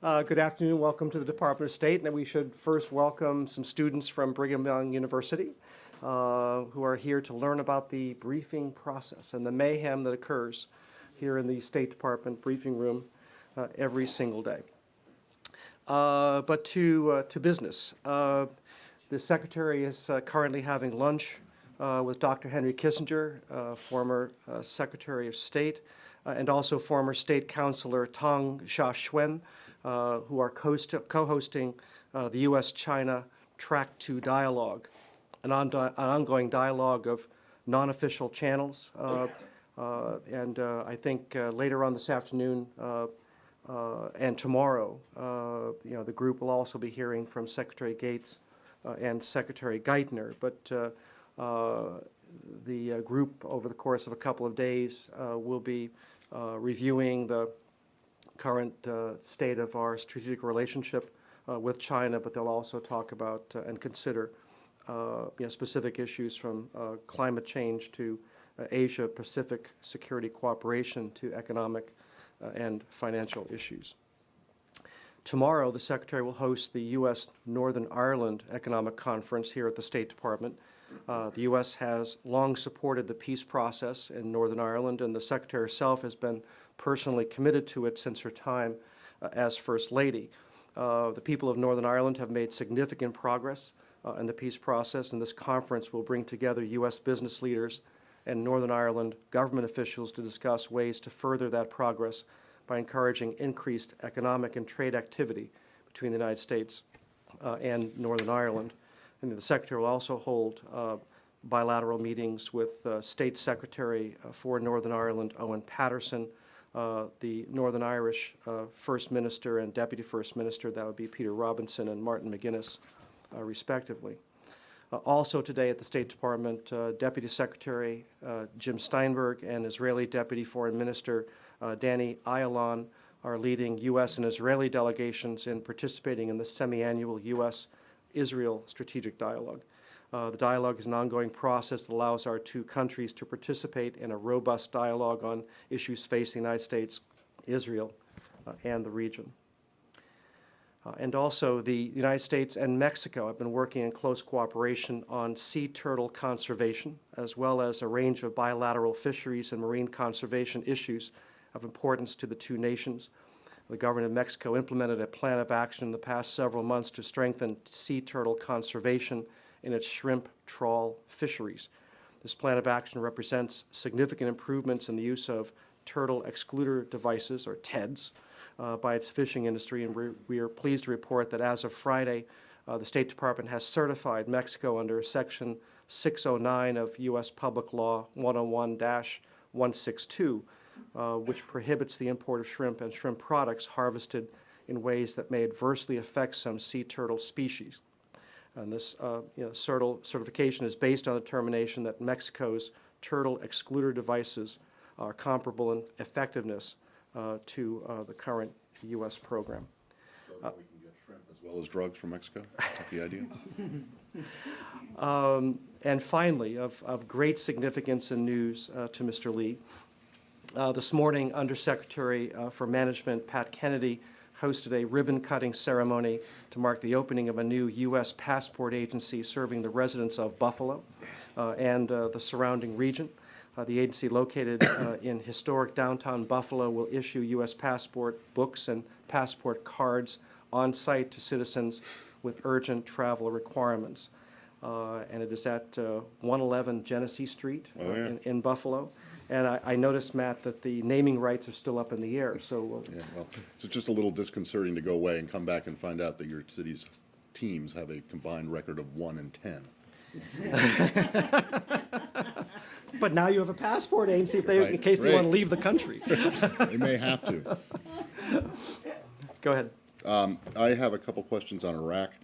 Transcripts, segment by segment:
Good afternoon. Welcome to the Department of State. And we should first welcome some students from Brigham Young University who are here to learn about the briefing process and the mayhem that occurs here in the State Department briefing room every single day. But to business. The Secretary is currently having lunch with Dr. Henry Kissinger, former Secretary of State, and also former State Councilor Tang Xiaoxuan, who are co-hosting the U.S.-China Track 2 Dialogue, an ongoing dialogue of non-official channels. And I think later on this afternoon and tomorrow, the group will also be hearing from Secretary Gates and Secretary Geithner. But the group, over the course of a couple of days, will be reviewing the current state of our strategic relationship with China, but they'll also talk about and consider specific issues from climate change to Asia-Pacific security cooperation to economic and financial issues. Tomorrow, the Secretary will host the U.S. Northern Ireland Economic Conference here at the State Department. The U.S. has long supported the peace process in Northern Ireland, and the Secretary herself has been personally committed to it since her time as First Lady. The people of Northern Ireland have made significant progress in the peace process, and this conference will bring together U.S. business leaders and Northern Ireland government officials to discuss ways to further that progress by encouraging increased economic and trade activity between the United States and Northern Ireland. And the Secretary will also hold bilateral meetings with State Secretary for Northern Ireland, Owen Paterson, the Northern Irish First Minister and Deputy First Minister, that would be Peter Robinson and Martin McGuinness, respectively. Also today at the State Department, Deputy Secretary Jim Steinberg and Israeli Deputy Foreign Minister Danny Ayalon are leading U.S. and Israeli delegations in participating in the semi-annual U.S.-Israel Strategic Dialogue. The dialogue is an ongoing process that allows our two countries to participate in a robust dialogue on issues facing the United States, Israel, and the region. And also, the United States and Mexico have been working in close cooperation on sea turtle conservation, as well as a range of bilateral fisheries and marine conservation issues of importance to the two nations. The government of Mexico implemented a plan of action in the past several months to strengthen sea turtle conservation in its shrimp trawl fisheries. This plan of action represents significant improvements in the use of turtle excluder devices, or TEDs, by its fishing industry, and we are pleased to report that as of Friday, the State Department has certified Mexico under Section 609 of U.S. Public Law 101-162, which prohibits the import of shrimp and shrimp products harvested in ways that may adversely affect some sea turtle species. And this certification is based on the determination that Mexico's turtle excluder devices are comparable in effectiveness to the current U.S. program. So that we can get shrimp as well as drugs from Mexico? Is that the idea? And finally, of great significance and news to Mr. Lee, this morning, Undersecretary for Management Pat Kennedy hosted a ribbon-cutting ceremony to mark the opening of a new U.S. passport agency serving the residents of Buffalo and the surrounding region. The agency, located in historic downtown Buffalo, will issue U.S. passport books and passport cards on site to citizens with urgent travel requirements. And it is at 111 Genesee Street in Buffalo. And I noticed, Matt, that the naming rights are still up in the air. So Yeah, well, it's just a little disconcerting to go away and come back and find out that your city's teams have a combined record of 1-10. But now you have a passport agency if they, in case they want to leave the country. They may have to. Go ahead. I have a couple questions on Iraq.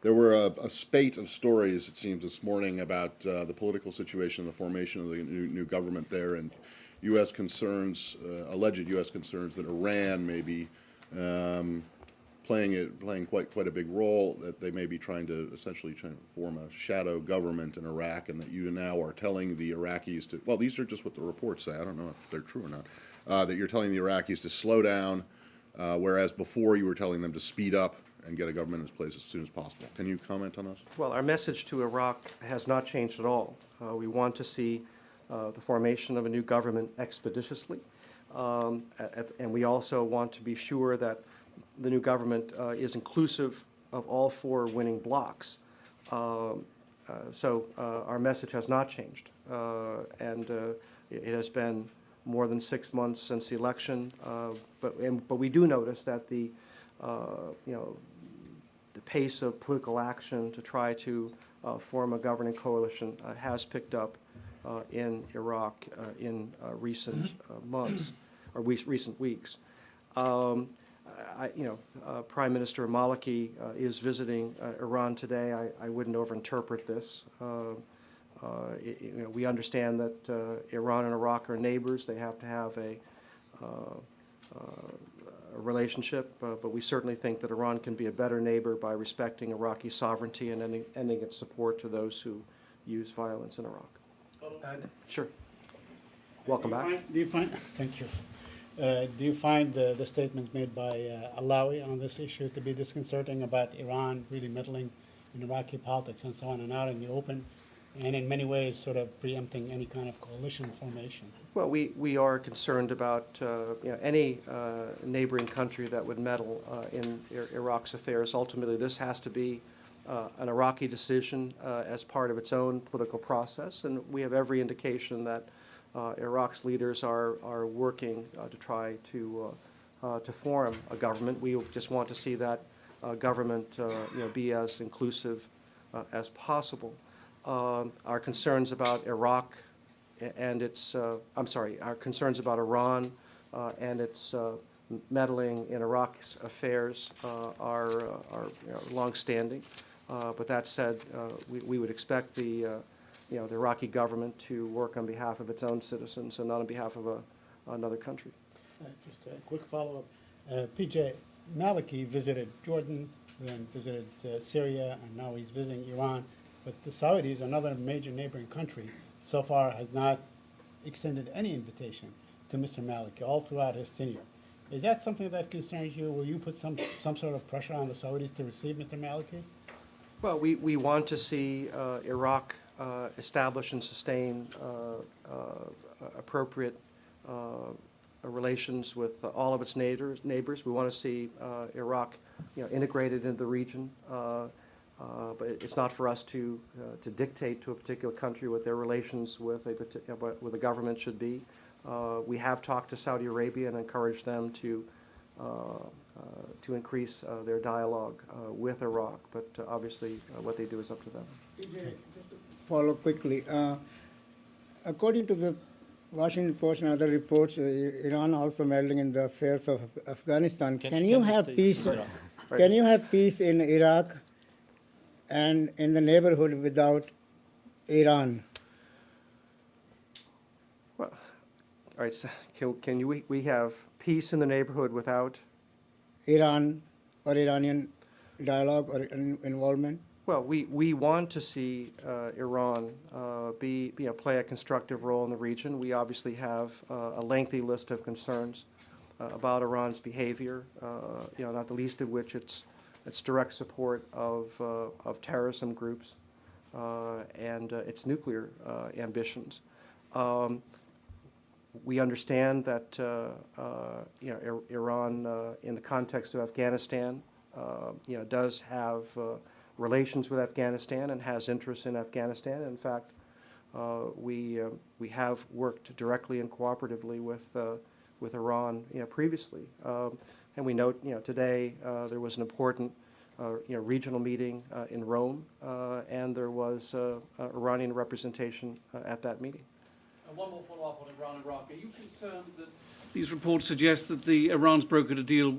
There were a spate of stories, it seems, this morning about the political situation and the formation of the new government there, and U.S. concerns, alleged U.S. concerns that Iran may be playing quite a big role, that they may be trying to essentially form a shadow government in Iraq, and that you now are telling the Iraqis to, well, these are just what the reports say, I don't know if they're true or not, that you're telling the Iraqis to slow down, whereas before you were telling them to speed up and get a government in place as soon as possible. Can you comment on this? Well, our message to Iraq has not changed at all. We want to see the formation of a new government expeditiously, and we also want to be sure that the new government is inclusive of all four winning blocs. So our message has not changed, and it has been more than 6 months since the election. But we do notice that the pace of political action to try to form a governing coalition has picked up in Iraq in recent months or recent weeks. Prime Minister Maliki is visiting Iran today. I wouldn't overinterpret this. We understand that Iran and Iraq are neighbors. They have to have a relationship, but we certainly think that Iran can be a better neighbor by respecting Iraqi sovereignty and ending its support to those who use violence in Iraq. Sure. Welcome back. Thank you. Do you find the statements made by Alawi on this issue to be disconcerting about Iran really meddling in Iraqi politics and so on and out in the open, and in many ways sort of preempting any kind of coalition formation? Well, we are concerned about any neighboring country that would meddle in Iraq's affairs. Ultimately, this has to be an Iraqi decision as part of its own political process, and we have every indication that Iraq's leaders are working to try to form a government. We just want to see that government be as inclusive as possible. Our concerns about Iraq and its our concerns about Iran and its meddling in Iraq's affairs are longstanding. But that said, we would expect the Iraqi government to work on behalf of its own citizens and not on behalf of another country. Just a quick follow-up. PJ, Maliki visited Jordan, then visited Syria, and now he's visiting Iran. But the Saudis, another major neighboring country, so far has not extended any invitation to Mr. Maliki all throughout his tenure. Is that something that concerns you? Will you put some sort of pressure on the Saudis to receive Mr. Maliki? Well, we want to see Iraq establish and sustain appropriate relations with all of its neighbors. We want to see Iraq, integrated into the region. But it's not for us to dictate to a particular country what their relations with a government should be. We have talked to Saudi Arabia and encouraged them to increase their dialogue with Iraq, but obviously what they do is up to them. Follow quickly. According to the Washington Post and other reports, Iran also meddling in the affairs of Afghanistan. Can you have peace? Can you have peace in Iraq and in the neighborhood without Iran? Well, all right. So we have peace in the neighborhood without Iran or Iranian dialogue or involvement? Well, we want to see Iran play a constructive role in the region. We obviously have a lengthy list of concerns about Iran's behavior, not the least of which its direct support of terrorism groups and its nuclear ambitions. We understand that Iran, in the context of Afghanistan, does have relations with Afghanistan and has interests in Afghanistan. In fact, we have worked directly and cooperatively with Iran previously. And we note today there was an important regional meeting in Rome, and there was Iranian representation at that meeting. One more follow-up on Iran and Iraq. Are you concerned that these reports suggest that Iran's brokered a deal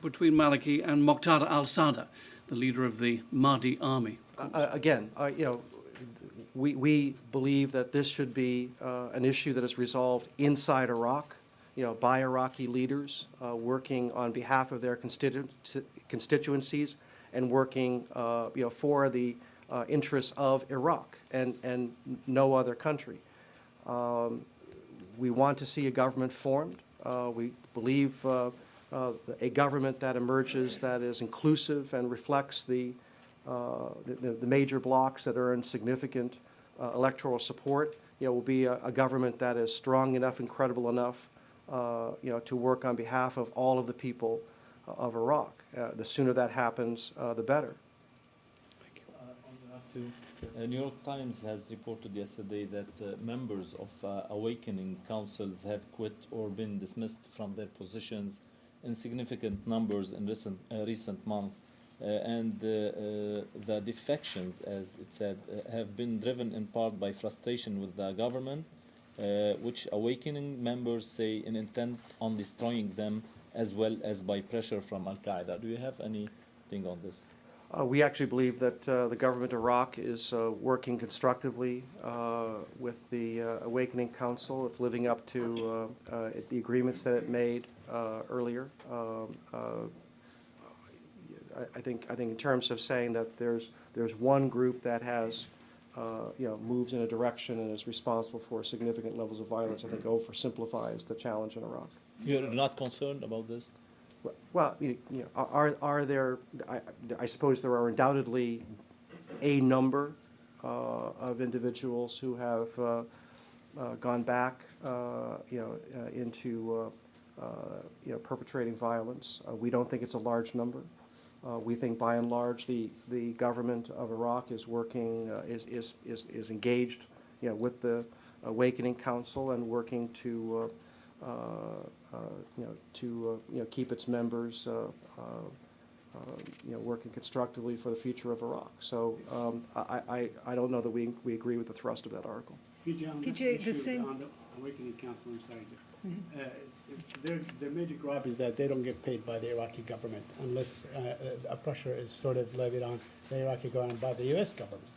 between Maliki and Muqtada al-Sadr, the leader of the Mahdi army? Again, we believe that this should be an issue that is resolved inside Iraq, by Iraqi leaders working on behalf of their constituencies and working, for the interests of Iraq and no other country. We want to see a government formed. We believe a government that emerges that is inclusive and reflects the major blocs that earn significant electoral support, will be a government that is strong enough and credible enough, to work on behalf of all of the people of Iraq. The sooner that happens, the better. New York Times has reported yesterday that members of awakening councils have quit or been dismissed from their positions in significant numbers in recent months. And the defections, as it said, have been driven in part by frustration with the government, which awakening members say in intent on destroying them, as well as by pressure from Al-Qaeda. Do you have anything on this? We actually believe that the government of Iraq is working constructively with the Awakening Council. It's living up to the agreements that it made earlier. I think in terms of saying that there's one group that has moved in a direction and is responsible for significant levels of violence, I think oversimplifies the challenge in Iraq. You're not concerned about this? Well, are there? I suppose there are undoubtedly a number of individuals who have gone back, into perpetrating violence. We don't think it's a large number. We think, by and large, the government of Iraq is working, is engaged, with the Awakening Council and working to keep its members, working constructively for the future of Iraq. So I don't know that we agree with the thrust of that article. PJ, the same on the Awakening Council. I'm sorry. Their major gripe is that they don't get paid by the Iraqi government unless a pressure is sort of levied on the Iraqi government by the U.S. government.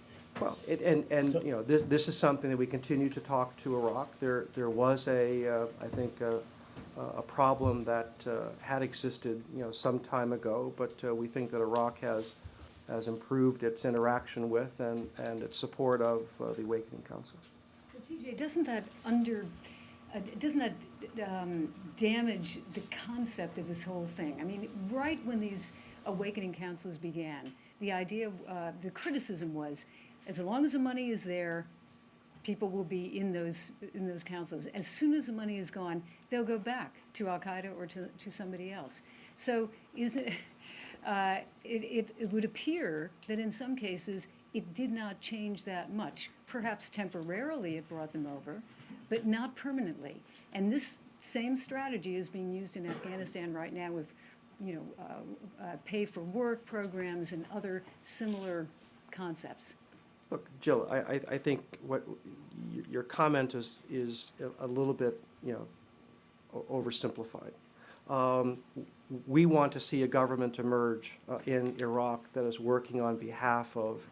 Well, this is something that we continue to talk to Iraq. There was I think a problem that had existed, some time ago, but we think that Iraq has improved its interaction with and its support of the Awakening Council. Well, PJ, doesn't that damage the concept of this whole thing? I mean, right when these Awakening Councils began, the idea, the criticism was, as long as the money is there, people will be in those councils. As soon as the money is gone, they'll go back to Al-Qaeda or to somebody else. So it would appear that in some cases it did not change that much. Perhaps temporarily it brought them over, but not permanently. And this same strategy is being used in Afghanistan right now with, pay-for-work programs and other similar concepts. Look, Jill, I think what your comment is a little bit, oversimplified. We want to see a government emerge in Iraq that is working on behalf of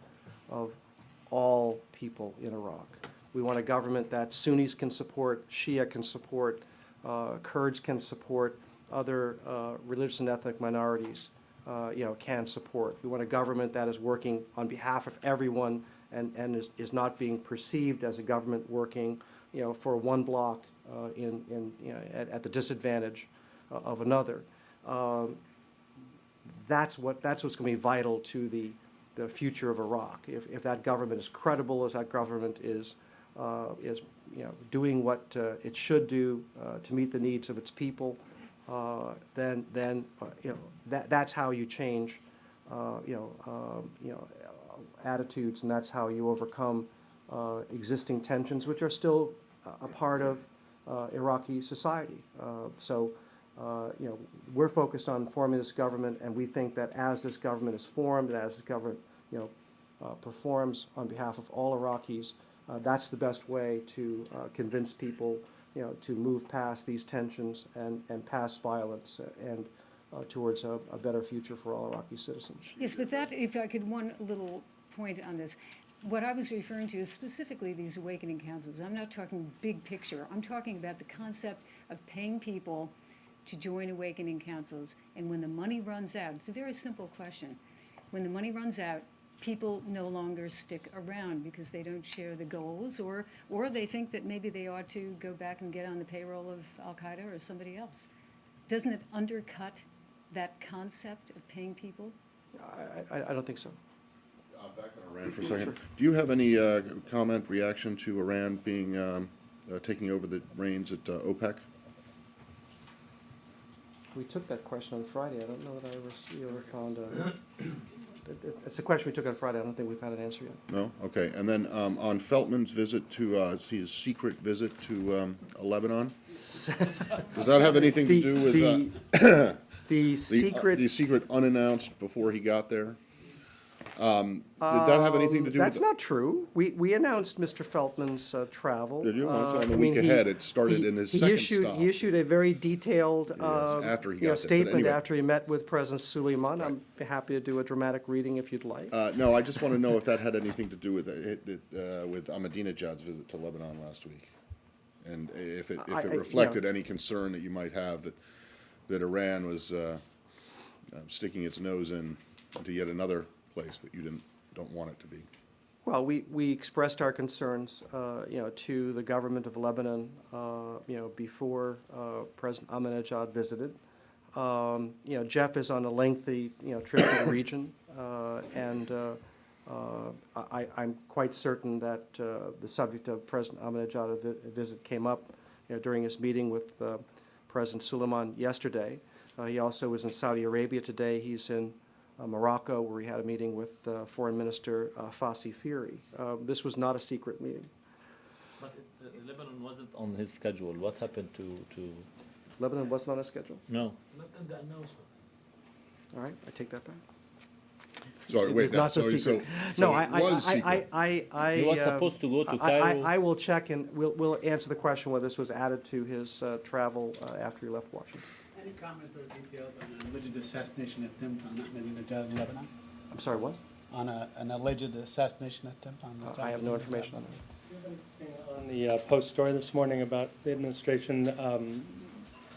all people in Iraq. We want a government that Sunnis can support, Shia can support, Kurds can support, other religious and ethnic minorities, can support. We want a government that is working on behalf of everyone and is not being perceived as a government working, for one bloc at the disadvantage of another. That's what's going to be vital to the future of Iraq. If that government is credible, as that government is doing what it should do to meet the needs of its people, then that's how you change attitudes, and that's how you overcome existing tensions, which are still a part of Iraqi society. We're focused on forming this government, and we think that as this government is formed and as the government performs on behalf of all Iraqis, that's the best way to convince people to move past these tensions and past violence and towards a better future for all Iraqi citizens. Yes, but that, if I could, one little point on this. What I was referring to is specifically these Awakening Councils. I'm not talking big picture. I'm talking about the concept of paying people to join Awakening Councils. And when the money runs out, it's a very simple question. When the money runs out, people no longer stick around because they don't share the goals, or they think that maybe they ought to go back and get on the payroll of Al-Qaeda or somebody else. doesn't it undercut that concept of paying people? I don't think so. Back on Iran for a second. Do you have any comment, reaction to Iran being taking over the reins at OPEC? We took that question on Friday. I don't know that we ever found a, it's a question we took on Friday. I don't think we've had an answer yet. No? Okay. And then on Feltman's visit to, his secret visit to Lebanon? Does that have anything to do with The secret. the secret unannounced before he got there? Did that have anything to do with? That's not true. We announced Mr. Feltman's travel. Did you? Well, it's on the I mean, week ahead. It started in his second stop. He issued a very detailed after he got there. But statement anyway. after he met with President Suleiman. I'm happy to do a dramatic reading if you'd like. No, I just want to know if that had anything to do with with Ahmadinejad's visit to Lebanon last week, and if it reflected any concern that you might have that Iran was sticking its nose into yet another place that you don't want it to be. Well, we expressed our concerns, to the government of Lebanon, before President Ahmadinejad visited. Jeff is on a lengthy, trip to the region, and I'm quite certain that the subject of President Ahmadinejad's visit came up, during his meeting with President Suleiman yesterday. He also was in Saudi Arabia today. He's in Morocco, where he had a meeting with Foreign Minister Fassi Firi. This was not a secret meeting. But Lebanon wasn't on his schedule. What happened to Lebanon wasn't on a schedule. no? Not in the announcement. All right, I take that back. Sorry, wait. It's not so secret. No, it was secret. He was supposed to go to Cairo. I will check and we'll answer the question whether this was added to his travel after he left Washington. Any comment or details on an alleged assassination attempt on Ahmadinejad in Lebanon? I'm sorry, what? On an alleged assassination attempt on Mr. I have no Ahmadinejad? information on that. On the Post story this morning about the administration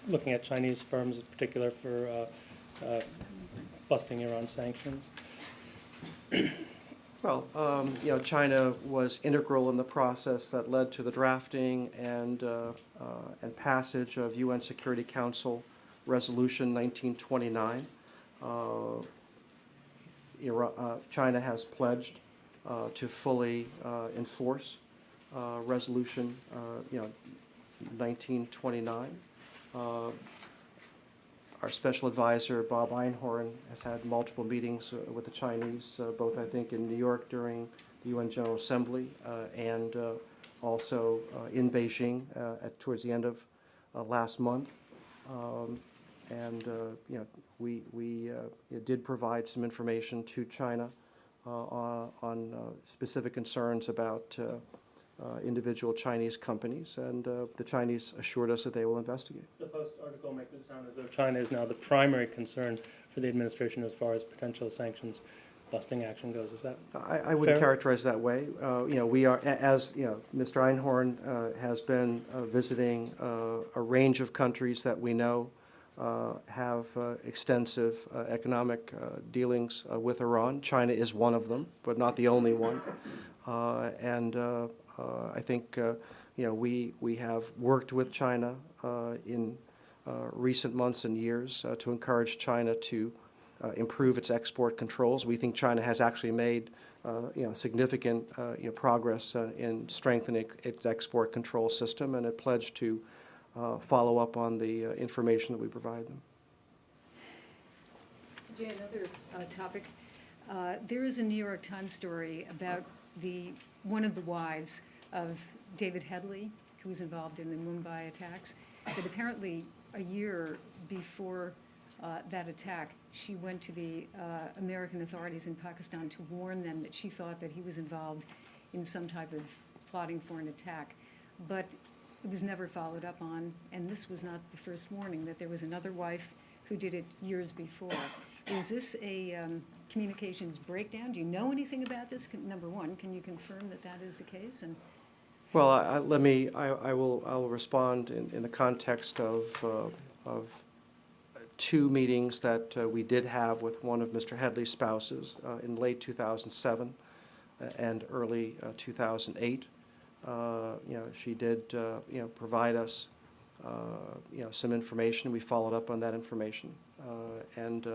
looking at Chinese firms in particular for busting Iran sanctions. Well, China was integral in the process that led to the drafting and passage of UN Security Council Resolution 1929. China has pledged to fully enforce Resolution 1929. Our special advisor, Bob Einhorn, has had multiple meetings with the Chinese, both, I think, in New York during the UN General Assembly and also in Beijing towards the end of last month. We did provide some information to China on specific concerns about individual Chinese companies, and the Chinese assured us that they will investigate. The Post article makes it sound as though China is now the primary concern for the administration as far as potential sanctions busting action goes. Is that I wouldn't fair? characterize that way. We are, as Mr. Einhorn has been visiting a range of countries that we know have extensive economic dealings with Iran. China is one of them, but not the only one. I think we have worked with China in recent months and years to encourage China to improve its export controls. We think China has actually made significant progress in strengthening its export control system, and it pledged to follow up on the information that we provide them. Jay, another topic. There is a New York Times story about one of the wives of David Headley, who was involved in the Mumbai attacks, that apparently a year before that attack, she went to the American authorities in Pakistan to warn them that she thought that he was involved in some type of plotting for an attack. But it was never followed up on, and this was not the first warning, that there was another wife who did it years before. Is this a communications breakdown? Do you know anything about this? Number one, can you confirm that that is the case? And Well, I will respond in the context of two meetings that we did have with one of Mr. Headley's spouses in late 2007 and early 2008. She did provide us some information. We followed up on that information and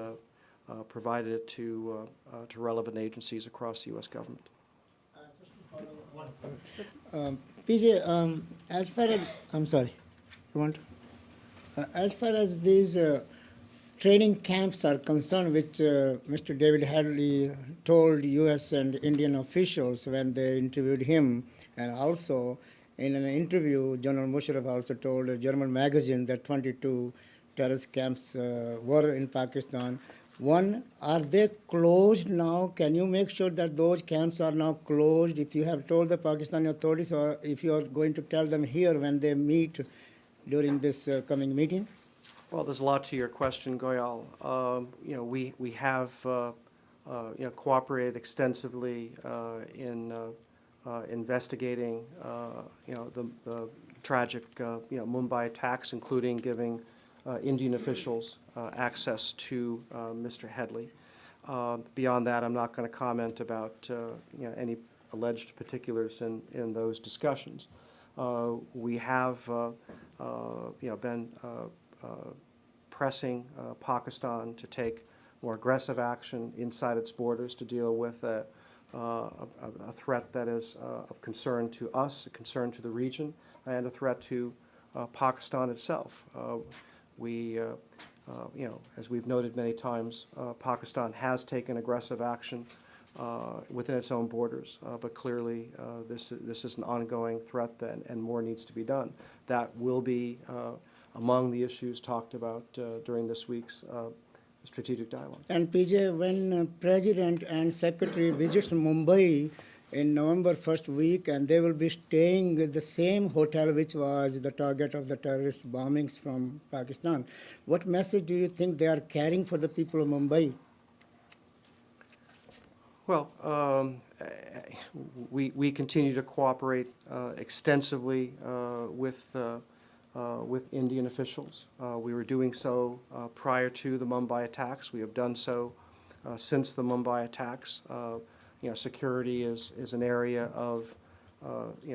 provided it to relevant agencies across the U.S. government. PJ, as far as, I'm sorry, you want? As far as these training camps are concerned, which Mr. David Hadley told U.S. and Indian officials when they interviewed him, and also in an interview, General Musharraf also told a German magazine that 22 terrorist camps were in Pakistan. One, are they closed now? Can you make sure that those camps are now closed if you have told the Pakistani authorities, or if you are going to tell them here when they meet during this coming meeting? Well, there's a lot to your question, Goyal. We have cooperated extensively in investigating the tragic Mumbai attacks, including giving Indian officials access to Mr. Headley. Beyond that, I'm not going to comment about any alleged particulars in those discussions. We have been pressing Pakistan to take more aggressive action inside its borders to deal with a threat that is of concern to us, a concern to the region, and a threat to Pakistan itself. As we've noted many times, Pakistan has taken aggressive action within its own borders, but clearly this is an ongoing threat and more needs to be done. That will be among the issues talked about during this week's strategic dialogue. And PJ, when President and Secretary visits Mumbai in November first week, and they will be staying at the same hotel which was the target of the terrorist bombings from Pakistan, what message do you think they are carrying for the people of Mumbai? Well, we continue to cooperate extensively with Indian officials. We were doing so prior to the Mumbai attacks. We have done so since the Mumbai attacks. Security is an area of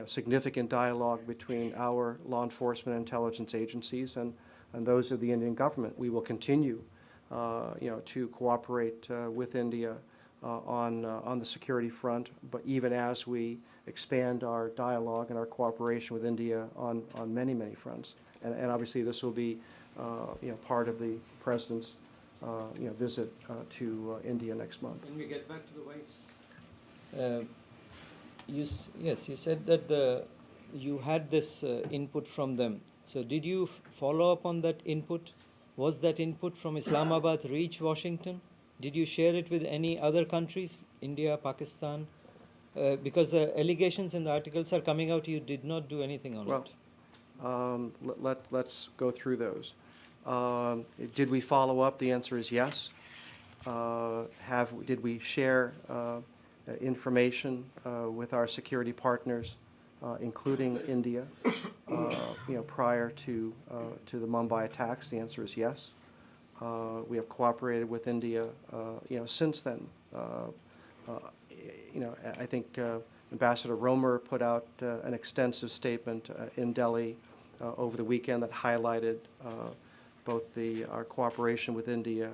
significant dialogue between our law enforcement and intelligence agencies and those of the Indian government. We will continue to cooperate with India on the security front, but even as we expand our dialogue and our cooperation with India on many, many fronts. And obviously this will be part of the President's visit to India next month. Can we get back to the waves? Yes, you said that you had this input from them. So did you follow up on that input? Was that input from Islamabad reach Washington? Did you share it with any other countries, India, Pakistan? Because the allegations in the articles are coming out, you did not do anything on it. Let's go through those. Did we follow up? The answer is yes. Did we share information with our security partners, including India, prior to the Mumbai attacks? The answer is yes. We have cooperated with India, since then. I think Ambassador Romer put out an extensive statement in Delhi over the weekend that highlighted both our cooperation with India,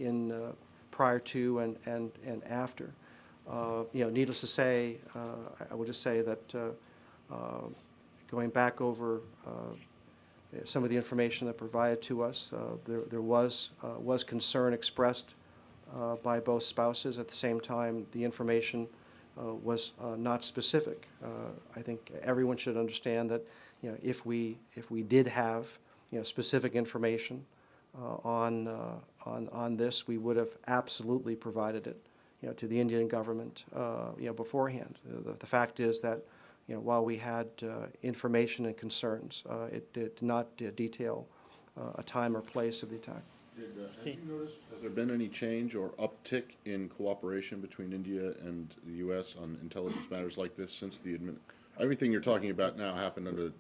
in prior to and after. Needless to say, I will just say that going back over some of the information that provided to us, there was concern expressed by both spouses. At the same time, the information was not specific. I think everyone should understand that if we did have specific information on this, we would have absolutely provided it to the Indian government beforehand. The fact is that while we had information and concerns, it did not detail a time or place of the attack. Have you noticed, has there been any change or uptick in cooperation between India and the U.S. on intelligence matters like this since the everything you're talking about now happened under it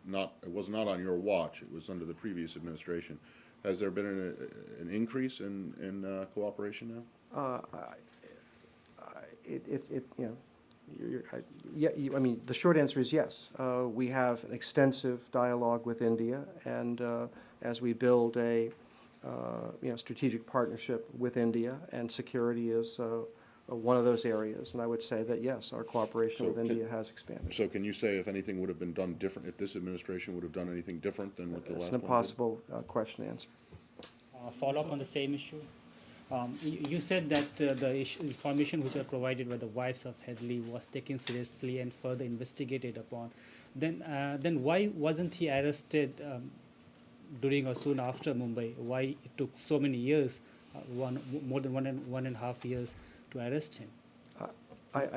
was not on your watch, it was under the previous administration. Has there been an increase in cooperation now? I mean, the short answer is yes. We have an extensive dialogue with India, and as we build a strategic partnership with India, and security is one of those areas. And I would say that yes, our cooperation So with India has expanded. So can you say if anything would have been done different, if this administration would have done anything different than what the It's last an one did? impossible question to answer. Follow up on the same issue. You said that the information which were provided by the wives of Headley was taken seriously and further investigated upon. Then why wasn't he arrested during or soon after Mumbai? Why it took so many years, more than one and a half years, to arrest him?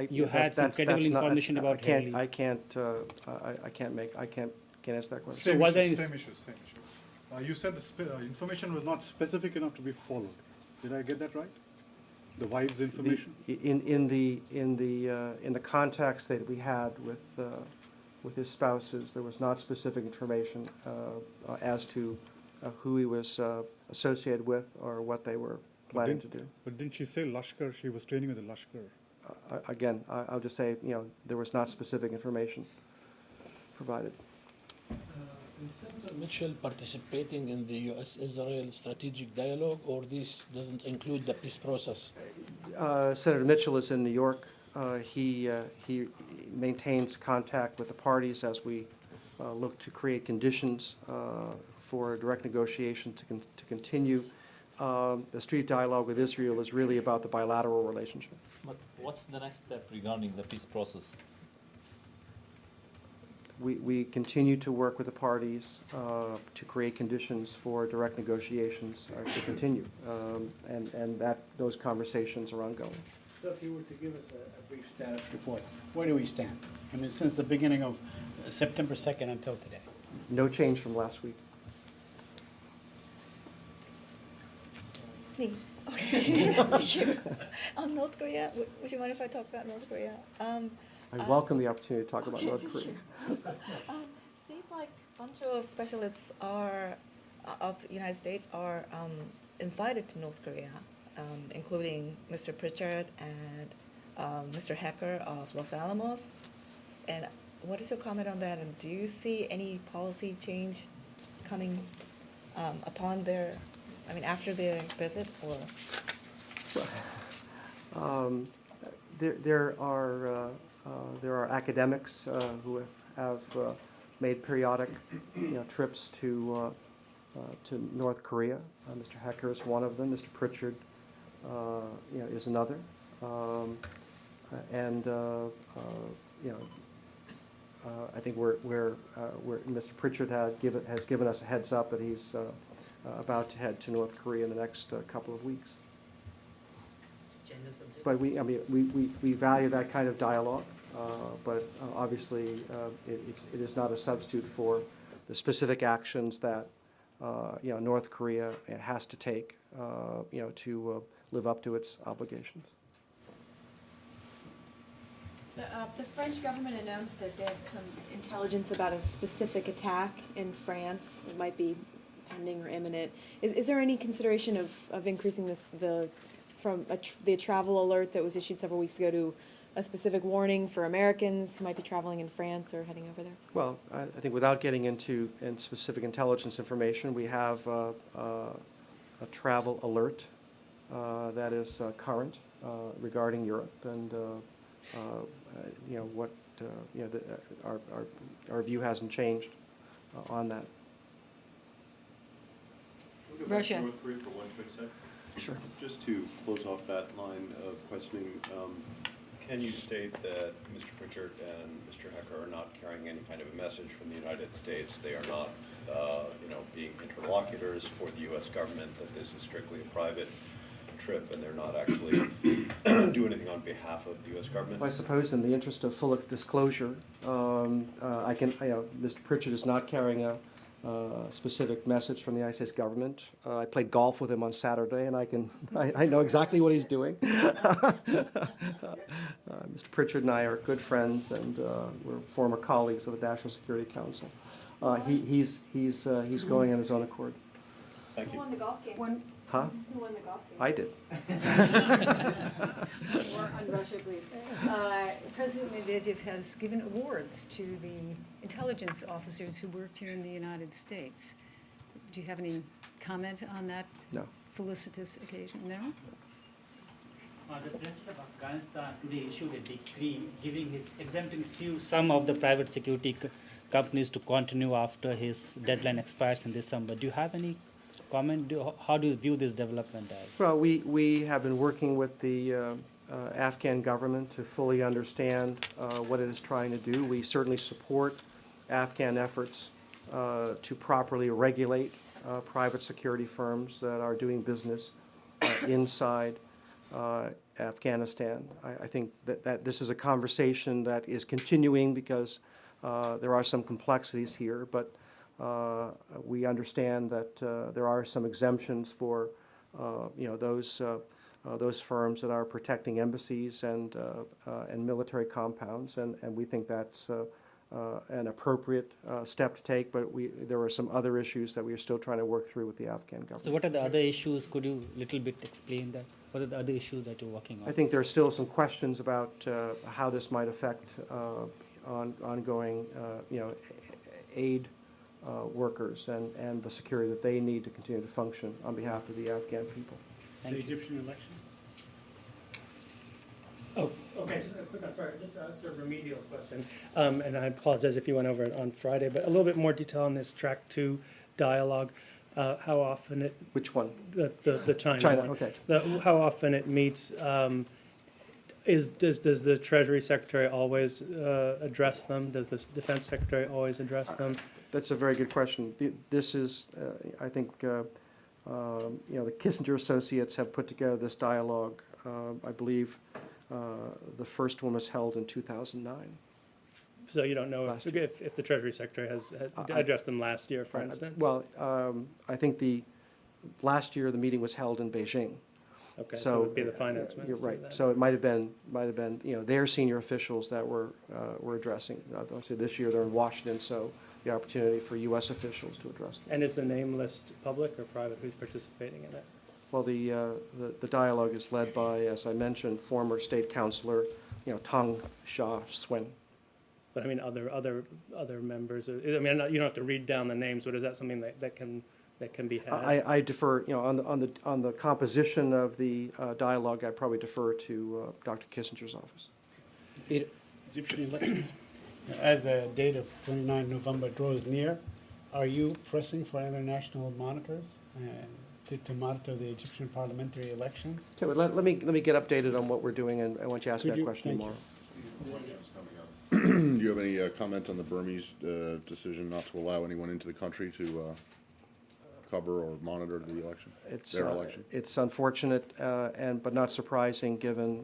You had some credible information about Headley. I can't answer that question. So was there any- Same issue. You said the information was not specific enough to be followed. Did I get that right? The wives' information? In the context that we had with his spouses, there was not specific information as to who he was associated with or what they were planning to do. But didn't she say Lashkar? She was training with the Lashkar. Again, I'll just say, there was not specific information provided. Is Senator Mitchell participating in the U.S.-Israel strategic dialogue, or this doesn't include the peace process? Senator Mitchell is in New York. He maintains contact with the parties as we look to create conditions for direct negotiation to continue. The street dialogue with Israel is really about the bilateral relationship. But what's the next step regarding the peace process? We continue to work with the parties to create conditions for direct negotiations to continue, and those conversations are ongoing. So if you were to give us a brief status report, where do we stand? I mean, since the beginning of September 2nd until today. No change from last week. Me. Okay. Thank you. On North Korea, would you mind if I talk about North Korea? I welcome the opportunity to talk about North Korea. Seems like a bunch of specialists of the United States are invited to North Korea, including Mr. Pritchard and Mr. Hecker of Los Alamos. And what is your comment on that? And do you see any policy change coming upon after their visit, or? There are academics who have made periodic trips to North Korea. Mr. Hecker is one of them. Mr. Pritchard is another. I think Mr. Pritchard has given us a heads up that he's about to head to North Korea in the next couple of weeks. But we value that kind of dialogue, but obviously it is not a substitute for the specific actions that North Korea has to take to live up to its obligations. The French government announced that they have some intelligence about a specific attack in France. It might be pending or imminent. Is there any consideration of increasing the travel alert that was issued several weeks ago to a specific warning for Americans who might be traveling in France or heading over there? Well, I think without getting into specific intelligence information, we have a travel alert that is current regarding Europe, and our view hasn't changed on that. Russia. North Korea for one quick sec. Sure. Just to close off that line of questioning, can you state that Mr. Pritchard and Mr. Hecker are not carrying any kind of a message from the United States? They are not, being interlocutors for the U.S. government, that this is strictly a private trip and they're not actually doing anything on behalf of the U.S. government? I suppose in the interest of full disclosure, Mr. Pritchard is not carrying a specific message from the United States government. I played golf with him on Saturday, and I know exactly what he's doing. Mr. Pritchard and I are good friends, and we're former colleagues of the National Security Council. He's going on his own accord. Thank you. On the golf game. Huh? Who won the golf game? I did. More on Russia, please. President Medvedev has given awards to the intelligence officers who worked here in the United States. Do you have any comment on that No. felicitous occasion? No? The President of Afghanistan today issued a decree exempting some of the private security companies to continue after his deadline expires in December. Do you have any comment? How do you view this development as? Well, we have been working with the Afghan government to fully understand what it is trying to do. We certainly support Afghan efforts to properly regulate private security firms that are doing business inside Afghanistan. I think that this is a conversation that is continuing because there are some complexities here, but we understand that there are some exemptions for those firms that are protecting embassies and military compounds, and we think that's an appropriate step to take, but there are some other issues that we are still trying to work through with the Afghan government. So what are the other issues? Could you little bit explain that? What are the other issues that you're working on? I think there are still some questions about how this might affect ongoing aid workers and the security that they need to continue to function on behalf of the Afghan people. The Egyptian election? Oh, okay, just a quick one, sorry, just a sort of remedial question. And I apologize if you went over it on Friday, but a little bit more detail on this track 2 dialogue. How often it... Which one? The China China, one. okay. How often it meets. Does the Treasury Secretary always address them? Does the Defense Secretary always address them? That's a very good question. This is, I think, the Kissinger Associates have put together this dialogue. I believe the first one was held in 2009. So you don't know if the Treasury Secretary has addressed them last year, for instance? Well, I think last year the meeting was held in Beijing. Okay, so it would be the finance minister. You're right. then. So it might have been their senior officials that were addressing. I'll say this year they're in Washington, so the opportunity for U.S. officials to address them. And is the name list public or private? Who's participating in it? Well, the dialogue is led by, as I mentioned, former state councilor, Tang Sha-Swin. But I mean, other members. I mean, you don't have to read down the names, but is that something that can be had? I defer, on the composition of the dialogue, I probably defer to Dr. Kissinger's office. Egyptian elections. As the date of 29 November draws near, are you pressing for international monitors to monitor the Egyptian parliamentary elections? Okay, well, let me get updated on what we're doing, and I want you to ask me Could that you? question Thank tomorrow. Do you have any comment on the Burmese decision not to allow anyone into the country to cover or monitor the election, their election? It's unfortunate, but not surprising, given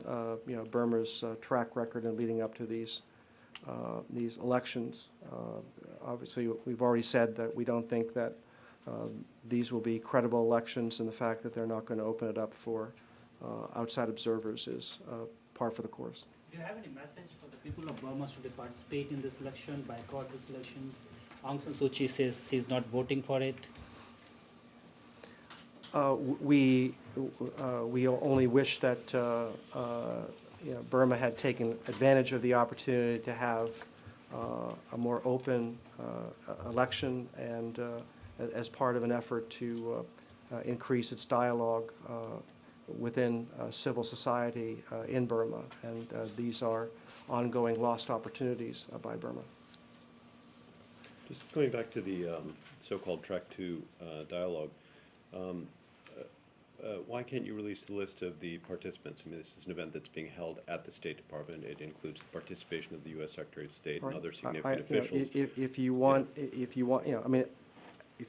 Burma's track record in leading up to these elections. Obviously, we've already said that we don't think that these will be credible elections, and the fact that they're not going to open it up for outside observers is par for the course. Do you have any message for the people of Burma should they participate in this election, boycott this election? Aung San Suu Kyi says she's not voting for it. We only wish that Burma had taken advantage of the opportunity to have a more open election, and as part of an effort to increase its dialogue within civil society in Burma, and these are ongoing lost opportunities by Burma. Just going back to the so-called Track 2 dialogue, why can't you release the list of the participants? I mean, this is an event that's being held at the State Department. It includes the participation of the U.S. Secretary of State and other significant officials. If you want, if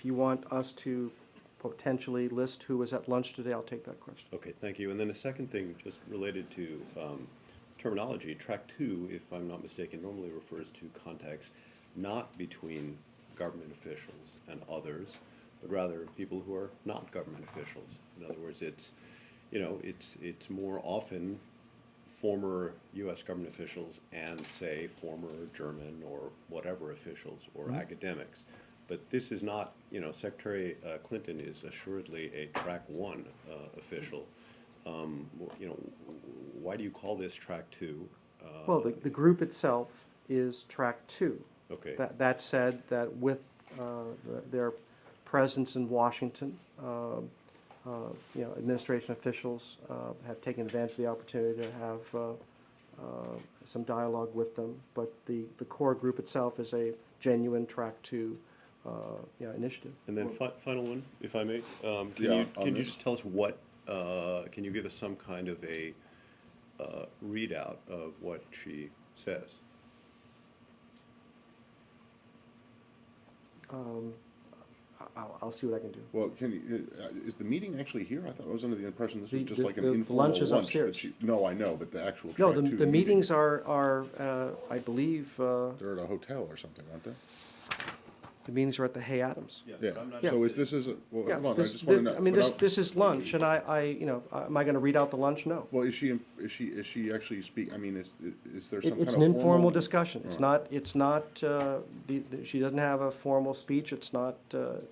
you want us to potentially list who was at lunch today, I'll take that question. Okay, thank you. And then a second thing, just related to terminology, Track 2, if I'm not mistaken, normally refers to contacts not between government officials and others, but rather people who are not government officials. In other words, it's more often former U.S. government officials and, say, former German or whatever officials or academics. But this is not, you know, Secretary Clinton is assuredly a track 1 official. You know, why do you call this track 2? Well, the group itself is track 2. Okay. That said, that with their presence in Washington, you know, administration officials have taken advantage of the opportunity to have some dialogue with them. But the core group itself is a genuine track 2 initiative. And then final one, if I may. Yeah, on Can you this. just tell us what, can you give us some kind of a readout of what she says? I'll see what I can do. Well, can you, is the meeting actually here? I thought I was under the impression this was The- just the- like an the informal lunch is that upstairs. No, I know, but the actual No, track 2 the meeting, meetings are I believe, they're at a hotel or something, aren't they? the meetings are at the Hay Adams. Yeah, Yeah. so is this, well, Yeah, hold on, I this, just want to this, know. I mean, but this is lunch, and you know, am I gonna read out the lunch? No. Well, is she actually I mean, is there some kind of It's an informal formal discussion. It's not, she doesn't have a formal speech. It's not,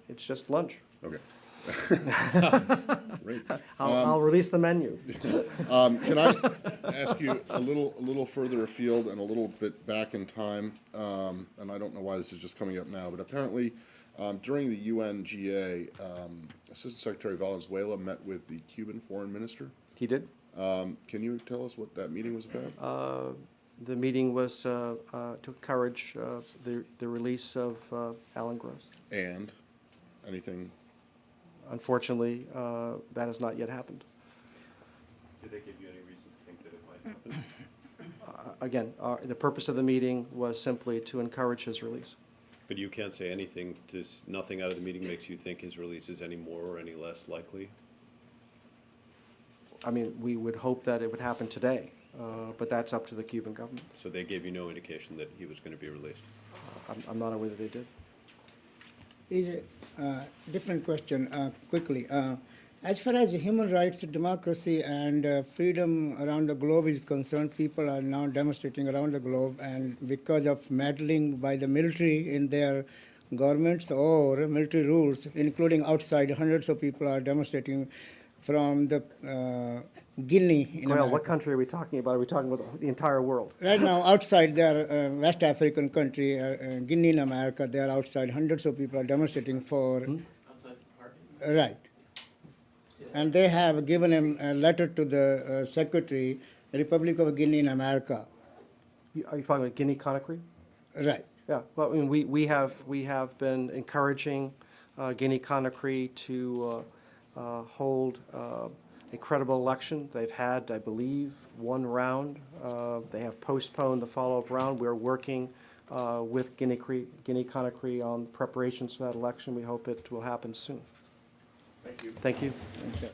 it's just lunch. Okay. Great. I'll release the menu. Can I ask you a little further afield and a little bit back in time? And I don't know why this is just coming up now, but apparently during the UNGA, Assistant Secretary Valenzuela met with the Cuban foreign minister. He did. Can you tell us what that meeting was about? The meeting was to encourage the release of Alan Gross. And anything? Unfortunately, that has not yet happened. Did they give you any reason to think that it might happen? Again, the purpose of the meeting was simply to encourage his release. But you can't say anything, nothing out of the meeting makes you think his release is any more or any less likely? I mean, we would hope that it would happen today, but that's up to the Cuban government. So they gave you no indication that he was going to be released? I'm not aware that they did. Is a different question, quickly. As far as human rights, democracy, and freedom around the globe is concerned, people are now demonstrating around the globe, and because of meddling by the military in their governments or military rules, including outside, hundreds of people are demonstrating from the Guinea. In Well, what America. country are we talking about? Are we talking about the entire world? Right now, outside there, West African country, Guinea in America, they are outside. Hundreds of people are demonstrating for. Right. And they have given him a letter to the Secretary, Republic of Guinea in America. Are you talking about Guinea-Conakry? Right. Yeah, well, I mean, we have been encouraging Guinea-Conakry to hold a credible election. They've had, I believe, one round. They have postponed the follow-up round. We're working with Guinea-Conakry on preparations for that election. We hope it will happen soon. Thank you. Thank you. Thank you.